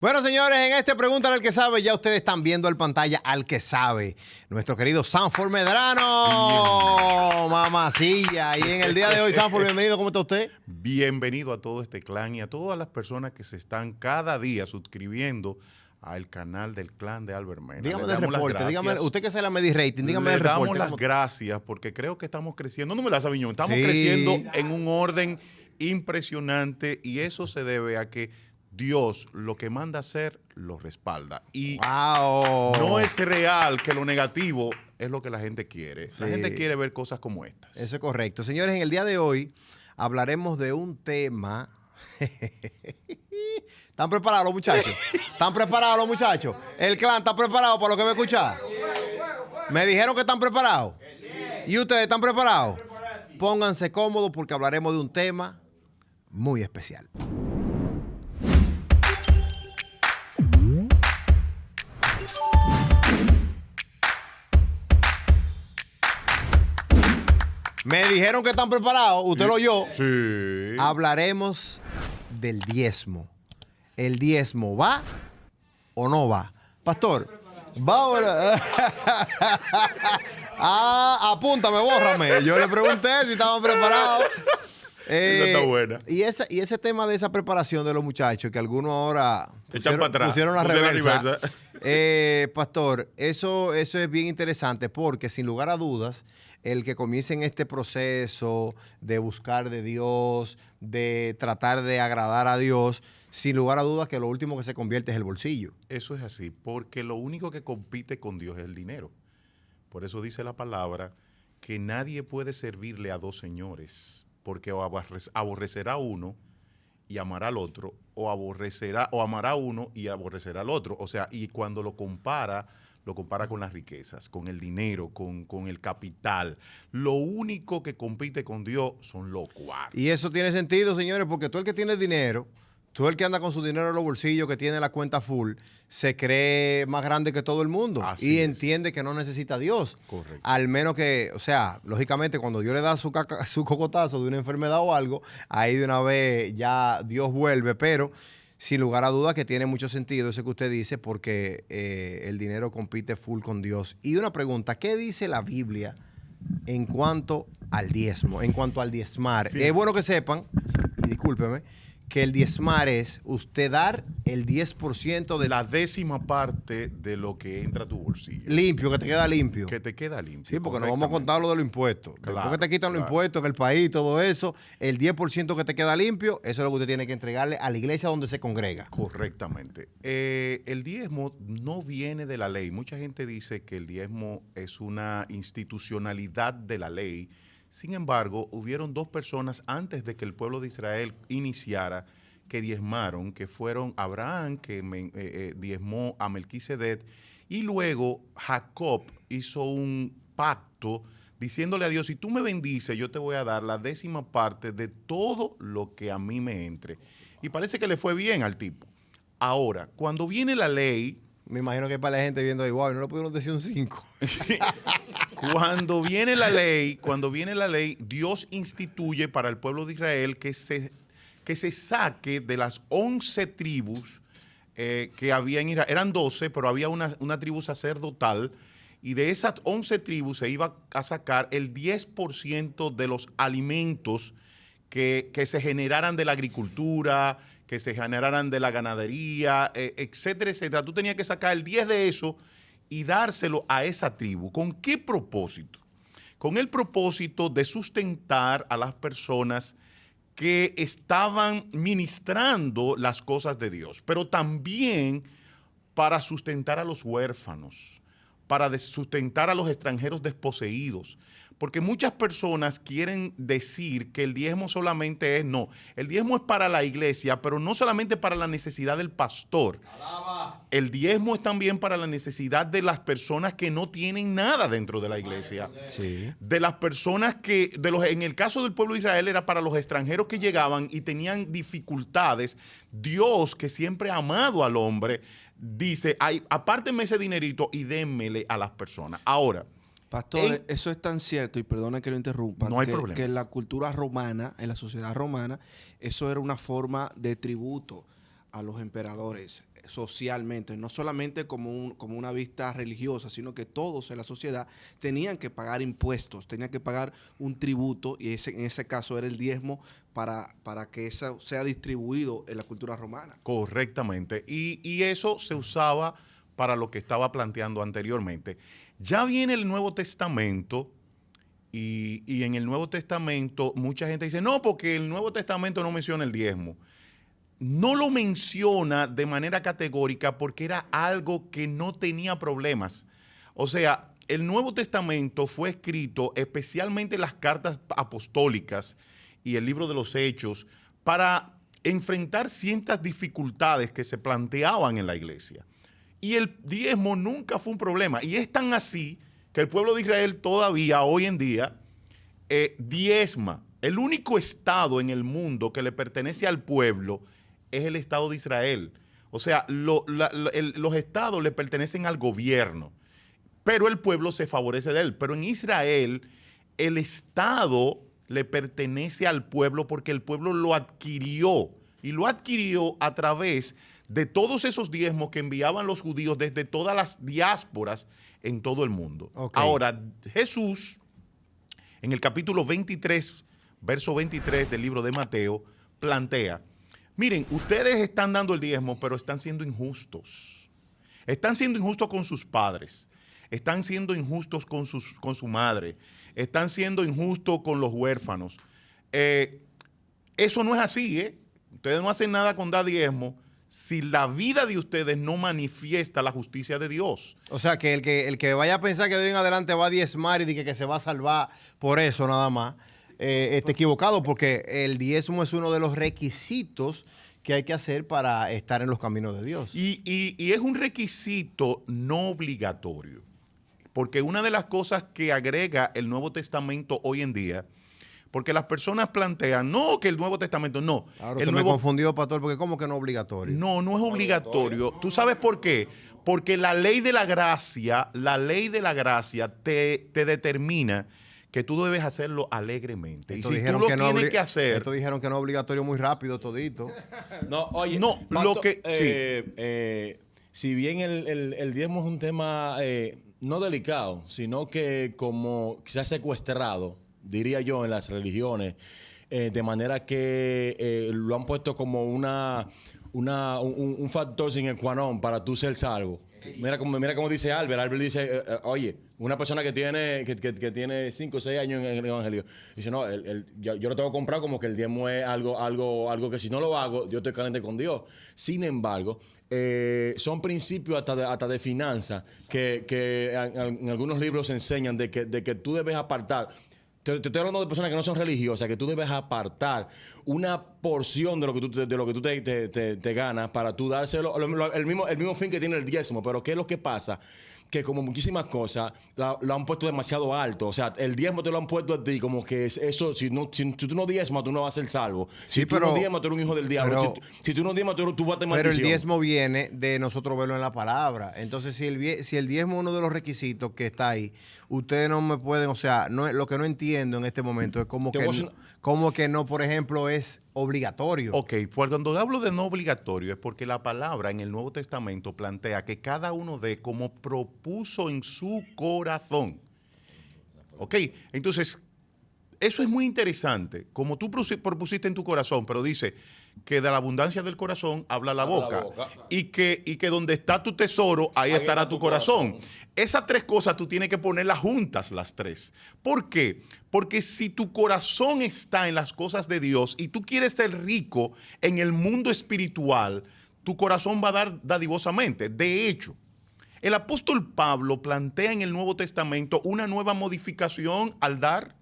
Bueno, señores, en este Pregúntale al que sabe, ya ustedes están viendo en pantalla al que sabe. Nuestro querido Sanford Medrano, mamacilla. Y en el día de hoy, Sanford, bienvenido. ¿Cómo está usted? Bienvenido a todo este clan y a todas las personas que se están cada día suscribiendo al canal del clan de Albert Mena. Dígame del reporte, dígame, usted que se la medi rating, dígame del reporte. Le damos las gracias porque creo que estamos creciendo. No me la sabe, estamos creciendo en un orden impresionante y eso se debe a que Dios lo que manda hacer lo respalda. Y no es real que lo negativo es lo que la gente quiere. La gente quiere ver cosas como estas. Eso es correcto. Señores, en el día de hoy hablaremos de un tema. ¿Están preparados los muchachos? ¿Están preparados los muchachos? ¿El clan está preparado para lo que va a escuchar? Me dijeron que están preparados. ¿Y ustedes están preparados? Pónganse cómodos porque hablaremos de un tema muy especial. Me dijeron que están preparados, usted lo oyó. Sí. Hablaremos del diezmo. ¿El diezmo va o no va? Pastor, ¿va o no? Apúntame, bórrame. Yo le pregunté si estaban preparados. Esa está buena. Y ese tema de esa preparación de los muchachos, que algunos ahora pusieron la reversa. Pastor, eso es bien interesante porque sin lugar a dudas, el que comience en este proceso de buscar de Dios, de tratar de agradar a Dios, sin lugar a dudas que lo último que se convierte es el bolsillo. Eso es así, porque lo único que compite con Dios es el dinero. Por eso dice la palabra que nadie puede servirle a dos señores, porque o aborrecerá a uno y amará al otro, o amará a uno y aborrecerá al otro. O sea, y cuando lo compara con las riquezas, con el dinero, con el capital. Lo único que compite con Dios son los cuartos. Y eso tiene sentido, señores, porque tú el que tiene dinero, tú el que anda con su dinero en los bolsillos, que tiene la cuenta full, se cree más grande que todo el mundo. Así y es. Entiende que no necesita a Dios. Correcto. Al menos que, o sea, lógicamente cuando Dios le da su cocotazo de una enfermedad o algo, ahí de una vez ya Dios vuelve, pero sin lugar a dudas que tiene mucho sentido eso que usted dice porque el dinero compite full con Dios. Y una pregunta, ¿qué dice la Biblia en cuanto al diezmo, en cuanto al diezmar? Es bueno que sepan, y discúlpeme, que el diezmar es usted dar el 10% de la décima parte de lo que entra a tu bolsillo. Limpio, que te queda limpio. Que te queda limpio. Sí, porque no vamos a contar lo de los impuestos. Claro, después que te quitan los impuestos en el país, todo eso, el 10% que te queda limpio, eso es lo que usted tiene que entregarle a la iglesia donde se congrega. Correctamente. El diezmo no viene de la ley. Mucha gente dice que el diezmo es una institucionalidad de la ley. Sin embargo, hubieron dos personas antes de que el pueblo de Israel iniciara que diezmaron, que fueron Abraham, que diezmó a Melquisedec, y luego Jacob hizo un pacto diciéndole a Dios, si tú me bendices, yo te voy a dar la décima parte de todo lo que a mí me entre. Y parece que le fue bien al tipo. Ahora, cuando viene la ley... Me imagino que para la gente viendo ahí, wow, no le pudieron decir un 5. Cuando viene la ley, Dios instituye para el pueblo de Israel que se saque de las 11 tribus que había en Israel. Eran 12, pero había una tribu sacerdotal. Y de esas 11 tribus se iba a sacar el 10% de los alimentos que se generaran de la agricultura, que se generaran de la ganadería, etcétera, etcétera. Tú tenías que sacar el 10 de eso y dárselo a esa tribu. ¿Con qué propósito? Con el propósito de sustentar a las personas que estaban ministrando las cosas de Dios, pero también para sustentar a los huérfanos, para sustentar a los extranjeros desposeídos. Porque muchas personas quieren decir que el diezmo solamente es, no, el diezmo es para la iglesia, pero no solamente para la necesidad del pastor. ¡Alaba! El diezmo es también para la necesidad de las personas que no tienen nada dentro de la iglesia. Sí. De las personas en el caso del pueblo de Israel era para los extranjeros que llegaban y tenían dificultades. Dios, que siempre ha amado al hombre, dice, apártenme ese dinerito y démele a las personas. Ahora, Pastor, eso es tan cierto, y perdona que lo interrumpa, no hay problema. Que en la cultura romana, en la sociedad romana, eso era una forma de tributo a los emperadores. socialmente, no solamente como una vista religiosa, sino que todos en la sociedad tenían que pagar impuestos, tenían que pagar un tributo, y en ese caso era el diezmo para que eso sea distribuido en la cultura romana. Correctamente. Y eso se usaba para lo que estaba planteando anteriormente. Ya viene el Nuevo Testamento y en el Nuevo Testamento mucha gente dice, no, porque el Nuevo Testamento no menciona el diezmo. No lo menciona de manera categórica porque era algo que no tenía problemas. O sea, el Nuevo Testamento fue escrito, especialmente las cartas apostólicas y el libro de los Hechos, para enfrentar ciertas dificultades que se planteaban en la iglesia. Y el diezmo nunca fue un problema. Y es tan así que el pueblo de Israel todavía, hoy en día, diezma. El único estado en el mundo que le pertenece al pueblo es el Estado de Israel. O sea, los estados le pertenecen al gobierno, pero el pueblo se favorece de él. Pero en Israel, el Estado le pertenece al pueblo porque el pueblo lo adquirió. Y lo adquirió a través de todos esos diezmos que enviaban los judíos desde todas las diásporas en todo el mundo. Okay. Ahora, Jesús, en el capítulo 23, verso 23 del libro de Mateo, plantea, miren, ustedes están dando el diezmo, pero están siendo injustos. Están siendo injustos con sus padres. Están siendo injustos con su madre. Están siendo injustos con los huérfanos. Eso no es así, ¿eh? Ustedes no hacen nada con dar diezmo si la vida de ustedes no manifiesta la justicia de Dios. O sea, que el que vaya a pensar que de hoy en adelante va a diezmar y dice que se va a salvar por eso nada más, está equivocado, porque el diezmo es uno de los requisitos que hay que hacer para estar en los caminos de Dios. Y es un requisito no obligatorio, porque una de las cosas que agrega el Nuevo Testamento hoy en día, porque las personas plantean, no, que el Nuevo Testamento, no. Ahora me confundió, pastor, porque ¿cómo que no es obligatorio? No, no es obligatorio. ¿Tú sabes por qué? Porque la ley de la gracia te determina que tú debes hacerlo alegremente. Esto y si tú lo tienes que hacer... Esto dijeron que no es obligatorio muy rápido todito. No, oye, no, Pato, lo que... si bien el diezmo es un tema no delicado, sino que como se ha secuestrado, diría yo, en las religiones, de manera que lo han puesto como un factor sine qua non para tú ser salvo. Mira cómo dice Albert. Albert dice, oye, una persona que tiene 5 o 6 años en el evangelio, dice, no, yo lo tengo comprado como que el diezmo es algo que si no lo hago, yo estoy caliente con Dios. Sin embargo, son principios hasta de finanzas que en algunos libros enseñan de que tú debes apartar. Te estoy hablando de personas que no son religiosas, que tú debes apartar una porción de lo que tú te ganas para tú dárselo, el mismo fin que tiene el diezmo. Pero ¿qué es lo que pasa? Que como muchísimas cosas lo han puesto demasiado alto. O sea, el diezmo te lo han puesto a ti como que eso, si tú no diezmas, tú no vas a ser salvo. Si tú no diezmas, tú eres un hijo del diablo. Si tú no diezmas, tú vas a tener maldición. Pero el diezmo viene de nosotros verlo en la palabra. Entonces, si el diezmo es uno de los requisitos que está ahí, ustedes no me pueden, o sea, lo que no entiendo en este momento es como que no, por ejemplo, es obligatorio. Ok, pues cuando hablo de no obligatorio es porque la palabra en el Nuevo Testamento plantea que cada uno dé como propuso en su corazón. Ok, entonces, eso es muy interesante. Como tú propusiste en tu corazón, pero dice que de la abundancia del corazón habla la boca. Y que donde está tu tesoro, ahí estará tu corazón. Esas tres cosas tú tienes que ponerlas juntas, las tres. ¿Por qué? Porque si tu corazón está en las cosas de Dios y tú quieres ser rico en el mundo espiritual, tu corazón va a dar dadivosamente. De hecho, el apóstol Pablo plantea en el Nuevo Testamento una nueva modificación al dar,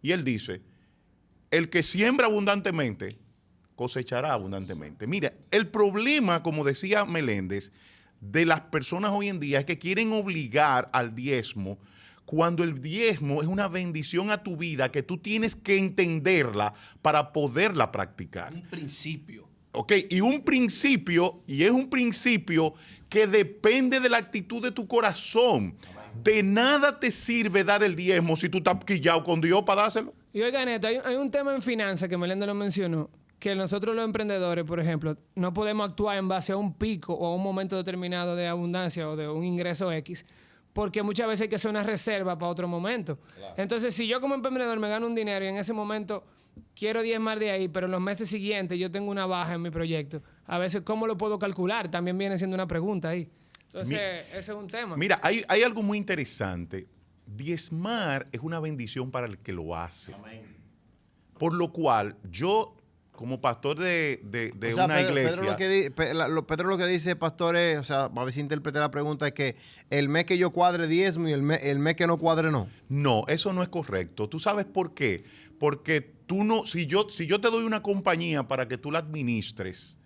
y él dice, el que siembra abundantemente, cosechará abundantemente. Mira, el problema, como decía Meléndez, de las personas hoy en día es que quieren obligar al diezmo cuando el diezmo es una bendición a tu vida que tú tienes que entenderla para poderla practicar. Un principio. Ok, y es un principio que depende de la actitud de tu corazón. De nada te sirve dar el diezmo si tú estás quillado con Dios para dárselo. Y oigan esto, hay un tema en finanzas que Meléndez lo mencionó, que nosotros los emprendedores, por ejemplo, no podemos actuar en base a un pico o a un momento determinado de abundancia o de un ingreso X, porque muchas veces hay que hacer una reserva para otro momento. Claro. Entonces, si yo como emprendedor me gano un dinero y en ese momento quiero diezmar de ahí, pero en los meses siguientes yo tengo una baja en mi proyecto, a veces, ¿cómo lo puedo calcular? También viene siendo una pregunta ahí. Entonces, ese es un tema. Mira, hay algo muy interesante. Diezmar es una bendición para el que lo hace. Amén. Por lo cual, yo, como pastor de una iglesia... Pedro lo que dice, pastor, es, o sea, a ver si interprete la pregunta, es que el mes que yo cuadre diezmo y el mes que no cuadre no. No, eso no es correcto. ¿Tú sabes por qué? Porque tú no, si yo te doy una compañía para que tú la administres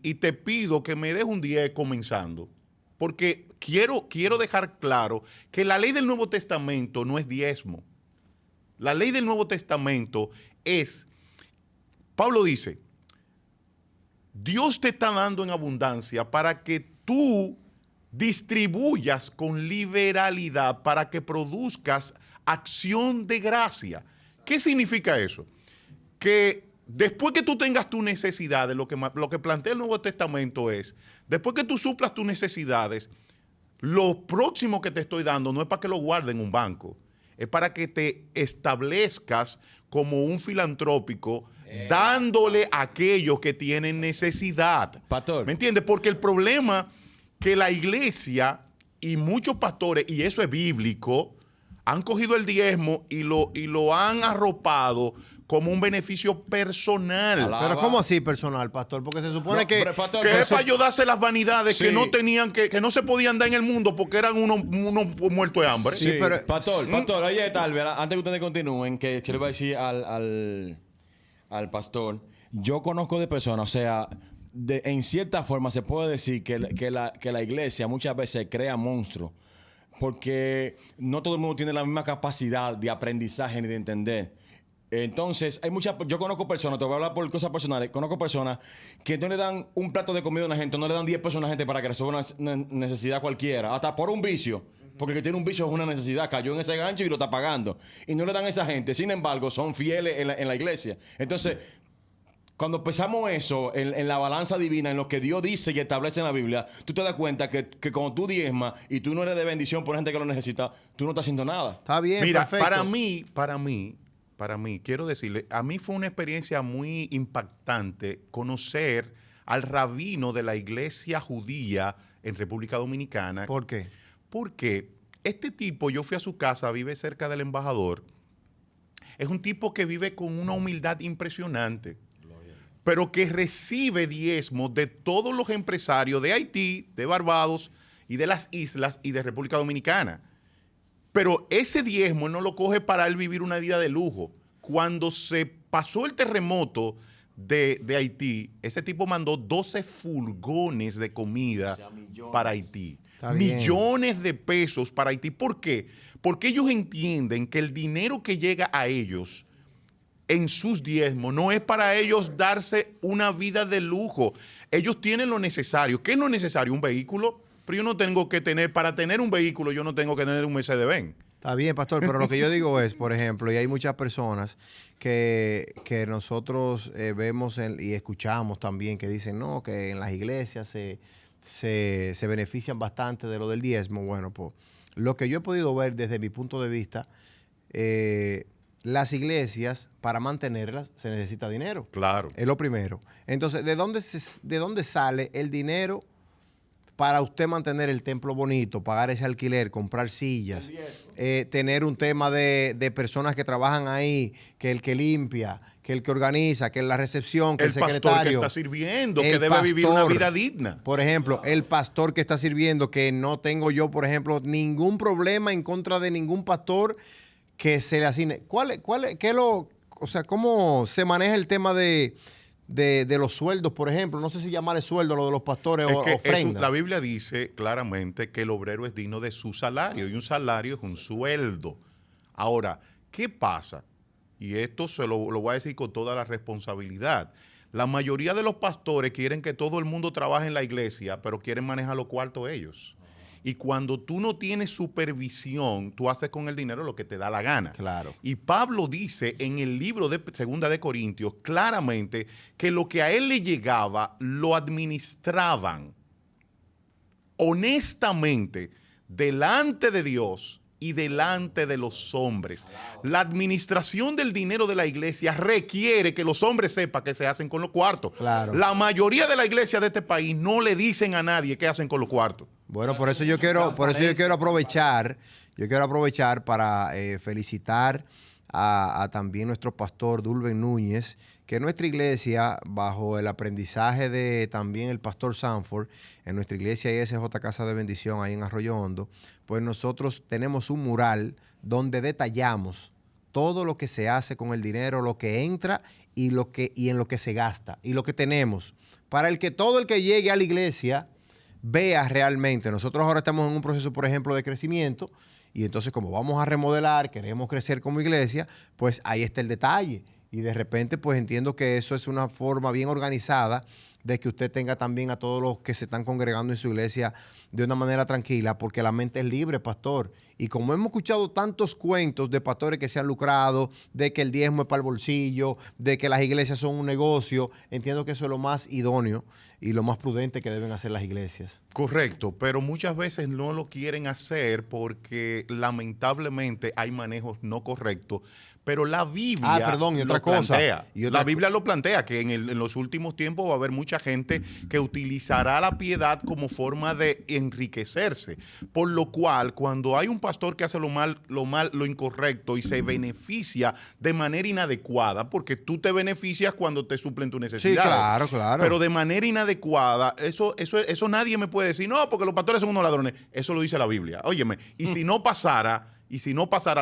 y te pido que me des un 10 comenzando, porque quiero dejar claro que la ley del Nuevo Testamento no es diezmo. La ley del Nuevo Testamento es, Pablo dice, Dios te está dando en abundancia para que tú distribuyas con liberalidad, para que produzcas acción de gracia. ¿Qué significa eso? Que después que tú tengas tus necesidades, lo que plantea el Nuevo Testamento es, después que tú suplas tus necesidades, lo próximo que te estoy dando no es para que lo guardes en un banco, es para que te establezcas como un filantrópico, dándole a aquellos que tienen necesidad. Pastor. ¿Me entiendes? Porque el problema que la iglesia y muchos pastores, y eso es bíblico, han cogido el diezmo y lo han arropado como un beneficio personal. Pero ¿cómo así personal, pastor? Porque se supone que es para ayudarse las vanidades que no tenían, que no se podían dar en el mundo porque eran unos muertos de hambre. Sí, pero pastor, oye, tal vez, antes que ustedes continúen, que yo le voy a decir al pastor, yo conozco de personas, o sea, en cierta forma se puede decir que la iglesia muchas veces crea monstruos, porque no todo el mundo tiene la misma capacidad de aprendizaje ni de entender. Entonces, yo conozco personas, te voy a hablar por cosas personales, conozco personas que no le dan un plato de comida a una gente, no le dan 10 pesos a una gente para que resuelva una necesidad cualquiera, hasta por un vicio, porque el que tiene un vicio es una necesidad, cayó en ese gancho y lo está pagando, y no le dan a esa gente, sin embargo, son fieles en la iglesia. Entonces, cuando pensamos eso en la balanza divina, en lo que Dios dice y establece en la Biblia, tú te das cuenta que cuando tú diezmas y tú no eres de bendición por gente que lo necesita, tú no estás haciendo nada. Está bien, mira, perfecto. Para mí, quiero decirle, a mí fue una experiencia muy impactante conocer al rabino de la iglesia judía en República Dominicana. ¿Por qué? Porque este tipo, yo fui a su casa, vive cerca del embajador, es un tipo que vive con una humildad impresionante, pero que recibe diezmos de todos los empresarios de Haití, de Barbados y de las islas y de República Dominicana. Pero ese diezmo no lo coge para él vivir una vida de lujo. Cuando se pasó el terremoto de Haití, ese tipo mandó 12 furgones de comida para Haití. Millones de pesos para Haití. ¿Por qué? Porque ellos entienden que el dinero que llega a ellos en sus diezmos no es para ellos darse una vida de lujo. Ellos tienen lo necesario. ¿Qué es lo necesario? ¿Un vehículo? Pero yo no tengo que tener, para tener un vehículo, yo no tengo que tener un Mercedes-Benz. Está bien, pastor, pero lo que yo digo es, por ejemplo, y hay muchas personas que nosotros vemos y escuchamos también que dicen, no, que en las iglesias se benefician bastante de lo del diezmo. Bueno, pues lo que yo he podido ver desde mi punto de vista, las iglesias, para mantenerlas, se necesita dinero. Claro. Es lo primero. Entonces, ¿de dónde sale el dinero para usted mantener el templo bonito, pagar ese alquiler, comprar sillas, tener un tema de personas que trabajan ahí, que el que limpia, que el que organiza, que la recepción, que el secretario, pastor que está sirviendo, que debe vivir una vida digna? Por ejemplo, el pastor que está sirviendo, que no tengo yo, por ejemplo, ningún problema en contra de ningún pastor que se le asigne. ¿Cómo se maneja el tema de los sueldos, por ejemplo? No sé si llamarle sueldo lo de los pastores o ofrenda. La Biblia dice claramente que el obrero es digno de su salario y un salario es un sueldo. Ahora, ¿qué pasa? Y esto se lo voy a decir con toda la responsabilidad. La mayoría de los pastores quieren que todo el mundo trabaje en la iglesia, pero quieren manejar los cuartos ellos. Y cuando tú no tienes supervisión, tú haces con el dinero lo que te da la gana. Claro. Y Pablo dice en el libro de Segunda de Corintios claramente que lo que a él le llegaba lo administraban honestamente delante de Dios y delante de los hombres. La administración del dinero de la iglesia requiere que los hombres sepan qué se hacen con los cuartos. Claro. La mayoría de la iglesia de este país no le dicen a nadie qué hacen con los cuartos. Bueno, por eso yo quiero aprovechar para felicitar a también nuestro pastor Dulben Núñez, que nuestra iglesia, bajo el aprendizaje de también el pastor Sanford, en nuestra iglesia ISJ Casa de Bendición, ahí en Arroyo Hondo, pues nosotros tenemos un mural donde detallamos todo lo que se hace con el dinero, lo que entra y en lo que se gasta y lo que tenemos, para todo el que llegue a la iglesia vea realmente. Nosotros ahora estamos en un proceso, por ejemplo, de crecimiento, y entonces como vamos a remodelar, queremos crecer como iglesia, pues ahí está el detalle. Y de repente, pues entiendo que eso es una forma bien organizada de que usted tenga también a todos los que se están congregando en su iglesia de una manera tranquila, porque la mente es libre, pastor. Y como hemos escuchado tantos cuentos de pastores que se han lucrado, de que el diezmo es para el bolsillo, de que las iglesias son un negocio, entiendo que eso es lo más idóneo y lo más prudente que deben hacer las iglesias. Correcto, pero muchas veces no lo quieren hacer porque lamentablemente hay manejos no correctos. Pero la Biblia la Biblia lo plantea, que en los últimos tiempos va a haber mucha gente que utilizará la piedad como forma de enriquecerse. Por lo cual, cuando hay un pastor que hace lo incorrecto y se beneficia de manera inadecuada, porque tú te beneficias cuando te suplen tu necesidad. Sí, claro, claro. Pero de manera inadecuada, eso nadie me puede decir, no, porque los pastores son unos ladrones. Eso lo dice la Biblia. Óyeme, y si no pasara,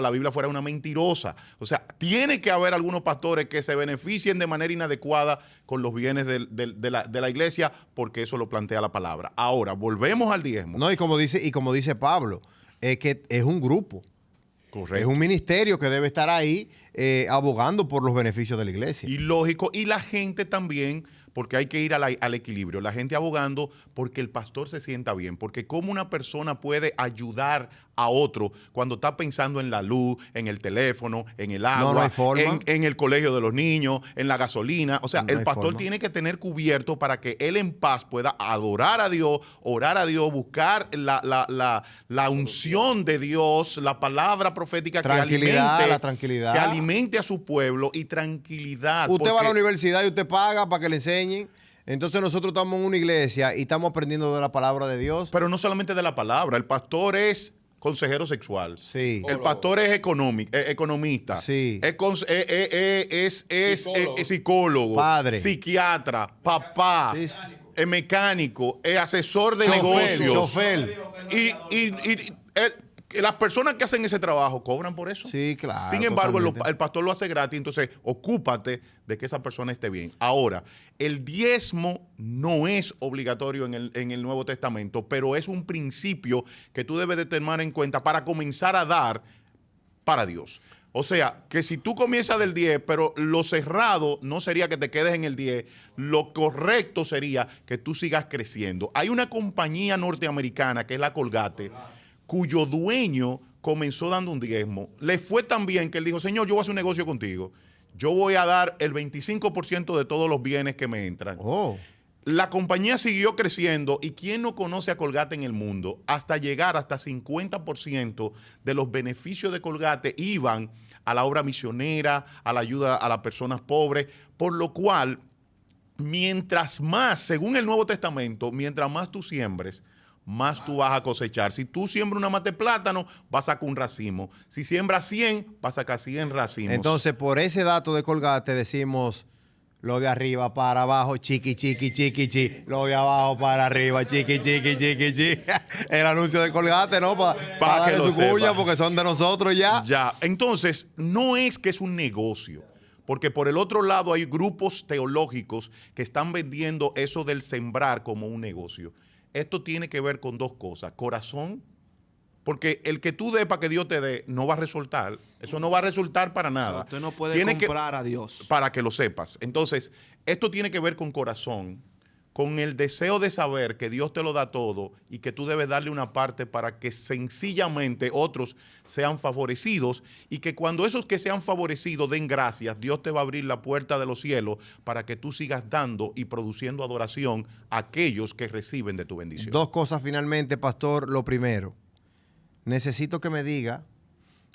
la Biblia fuera una mentirosa. O sea, tiene que haber algunos pastores que se beneficien de manera inadecuada con los bienes de la iglesia, porque eso lo plantea la palabra. Ahora, volvemos al diezmo. No, y como dice Pablo, es que es un grupo. Correcto. Es un ministerio que debe estar ahí abogando por los beneficios de la iglesia. Y lógico, y la gente también, porque hay que ir al equilibrio. La gente abogando porque el pastor se sienta bien, porque cómo una persona puede ayudar a otro cuando está pensando en la luz, en el teléfono, en el agua, no hay forma. en el colegio de los niños, en la gasolina. O sea, No el hay pastor forma. tiene que tener cubierto para que él en paz pueda adorar a Dios, orar a Dios, buscar la unción de Dios, la palabra profética que alimente a su pueblo y tranquilidad. Usted va a la universidad y usted paga para que le enseñen. Entonces nosotros estamos en una iglesia y estamos aprendiendo de la palabra de Dios. Pero no solamente de la palabra, el pastor es consejero sexual. Sí. El pastor es economista. Sí. Es psicólogo. Padre. Psiquiatra. Papá. Sí. Es mecánico. Es asesor de Chofer, negocios. chofer. Y las personas que hacen ese trabajo cobran por eso. Sí, claro. Sin embargo, totalmente. el pastor lo hace gratis, entonces ocúpate de que esa persona esté bien. Ahora, el diezmo no es obligatorio en el Nuevo Testamento, pero es un principio que tú debes de tomar en cuenta para comenzar a dar para Dios. O sea, que si tú comienzas del 10, pero lo cerrado no sería que te quedes en el 10, lo correcto sería que tú sigas creciendo. Hay una compañía norteamericana que es la Colgate, cuyo dueño comenzó dando un diezmo. Le fue tan bien que él dijo, Señor, yo voy a hacer un negocio contigo. Yo voy a dar el 25% de todos los bienes que me entran. Oh. La compañía siguió creciendo y ¿quién no conoce a Colgate en el mundo? Hasta llegar hasta 50% de los beneficios de Colgate iban a la obra misionera, a la ayuda a las personas pobres, por lo cual, mientras más, según el Nuevo Testamento, mientras más tú siembres, más tú vas a cosechar. Si tú siembras una mata de plátano, vas a sacar un racimo. Si siembras 100, vas a sacar 100 racimos. Entonces, por ese dato de Colgate decimos lo de arriba para abajo, chiqui, chiqui, chiqui, chiqui. Lo de abajo para arriba, chiqui, chiqui, chiqui, chiqui. El anuncio de Colgate, ¿no? Para que darle lo su cuña sepa. porque son de nosotros ya. Ya, entonces, no es que es un negocio. Porque por el otro lado hay grupos teológicos que están vendiendo eso del sembrar como un negocio. Esto tiene que ver con dos cosas. Corazón, porque el que tú des para que Dios te dé no va a resultar. Eso no va a resultar para nada. O sea, usted no puede Tiene comprar a Dios. Para que lo sepas. Entonces, esto tiene que ver con corazón, con el deseo de saber que Dios te lo da todo y que tú debes darle una parte para que sencillamente otros sean favorecidos, y que cuando esos que sean favorecidos den gracias, Dios te va a abrir la puerta de los cielos para que tú sigas dando y produciendo adoración a aquellos que reciben de tu bendición. Dos cosas finalmente, pastor. Lo primero, necesito que me diga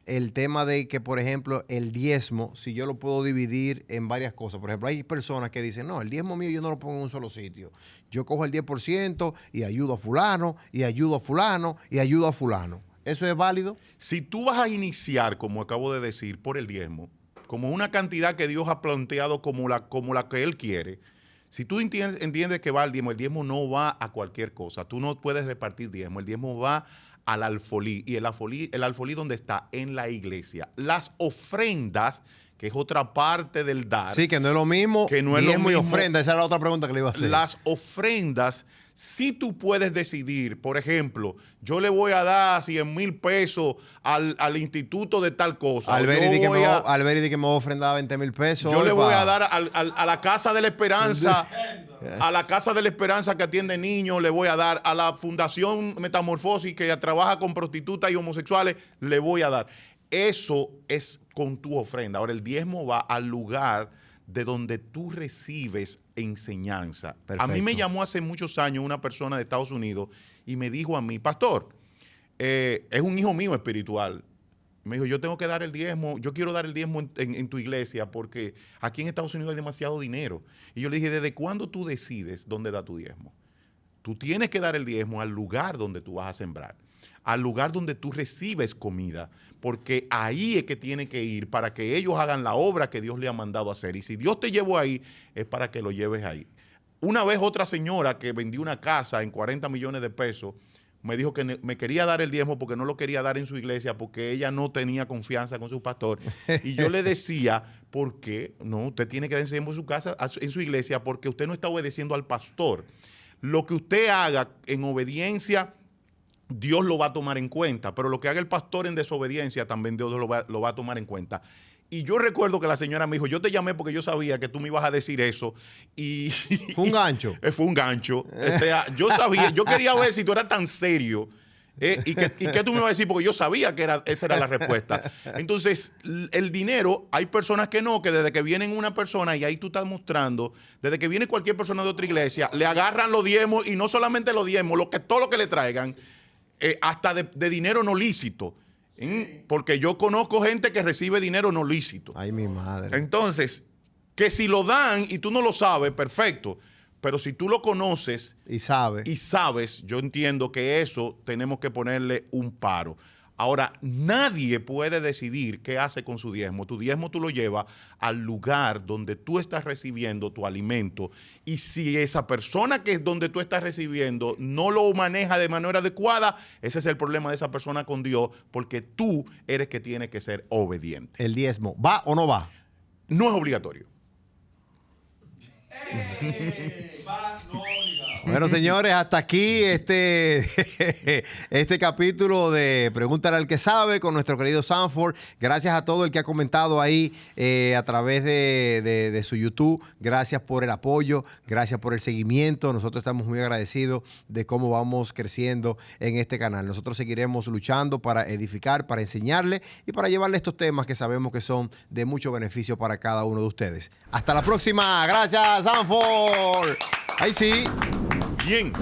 el tema de que, por ejemplo, el diezmo, si yo lo puedo dividir en varias cosas. Por ejemplo, hay personas que dicen, no, el diezmo mío yo no lo pongo en un solo sitio. Yo cojo el 10% y ayudo a fulano, y ayudo a fulano, y ayudo a fulano. ¿Eso es válido? Si tú vas a iniciar, como acabo de decir, por el diezmo, como una cantidad que Dios ha planteado como la que Él quiere, si tú entiendes que va el diezmo no va a cualquier cosa. Tú no puedes repartir diezmo. El diezmo va al alfolí. ¿Y el alfolí dónde está? En la iglesia. Las ofrendas, que es otra parte del dar. Sí, que no es lo mismo que no es diezmo lo y mismo. ofrenda. Esa era la otra pregunta que le iba a hacer. Las ofrendas, si tú puedes decidir, por ejemplo, yo le voy a dar 100,000 pesos al instituto de tal cosa. Alberi di que me va a ofrendar 20,000 pesos. Yo le voy a dar a la Casa de la Esperanza, a la Casa de la Esperanza que atiende niños, le voy a dar a la Fundación Metamorfosis que trabaja con prostitutas y homosexuales, le voy a dar. Eso es con tu ofrenda. Ahora, el diezmo va al lugar de donde tú recibes enseñanza. Perfecto. A mí me llamó hace muchos años una persona de Estados Unidos y me dijo a mí, pastor, es un hijo mío espiritual. Me dijo, yo tengo que dar el diezmo, yo quiero dar el diezmo en tu iglesia porque aquí en Estados Unidos hay demasiado dinero. Y yo le dije, ¿desde cuándo tú decides dónde da tu diezmo? Tú tienes que dar el diezmo al lugar donde tú vas a sembrar, al lugar donde tú recibes comida, porque ahí es que tiene que ir para que ellos hagan la obra que Dios le ha mandado a hacer. Y si Dios te llevó ahí, es para que lo lleves ahí. Una vez otra señora que vendió una casa en 40 millones de pesos, me dijo que me quería dar el diezmo porque no lo quería dar en su iglesia, porque ella no tenía confianza con su pastor. Y yo le decía, ¿por qué? No, usted tiene que dar el diezmo en su casa, en su iglesia, porque usted no está obedeciendo al pastor. Lo que usted haga en obediencia, Dios lo va a tomar en cuenta, pero lo que haga el pastor en desobediencia, también Dios lo va a tomar en cuenta. Y yo recuerdo que la señora me dijo, yo te llamé porque yo sabía que tú me ibas a decir eso. Y ¿Fue un gancho? Fue un gancho. O sea, yo sabía, yo quería ver si tú eras tan serio. ¿Y qué tú me ibas a decir? Porque yo sabía que esa era la respuesta. Entonces, el dinero, hay personas que no, que desde que vienen una persona, y ahí tú estás mostrando, desde que viene cualquier persona de otra iglesia, le agarran los diezmos, y no solamente los diezmos, todo lo que le traigan, hasta de dinero no lícito. Porque yo conozco gente que recibe dinero no lícito. Ay, mi madre. Entonces, que si lo dan y tú no lo sabes, perfecto. Pero si tú lo conoces Y sabes, yo entiendo que eso tenemos que ponerle un paro. Ahora, nadie puede decidir qué hace con su diezmo. Tu diezmo tú lo llevas al lugar donde tú estás recibiendo tu alimento. Y si esa persona que es donde tú estás recibiendo no lo maneja de manera adecuada, ese es el problema de esa persona con Dios, porque tú eres que tiene que ser obediente. el diezmo, ¿va o no va? No es obligatorio. Bueno, señores, hasta aquí este capítulo de Pregúntale al que sabe con nuestro querido Sanford. Gracias a todo el que ha comentado ahí a través de su YouTube. Gracias por el apoyo, gracias por el seguimiento. Nosotros estamos muy agradecidos de cómo vamos creciendo en este canal. Nosotros seguiremos luchando para edificar, para enseñarle y para llevarle estos temas que sabemos que son de mucho beneficio para cada uno de ustedes. Hasta la próxima. Gracias, Sanford. Ahí sí. Bien.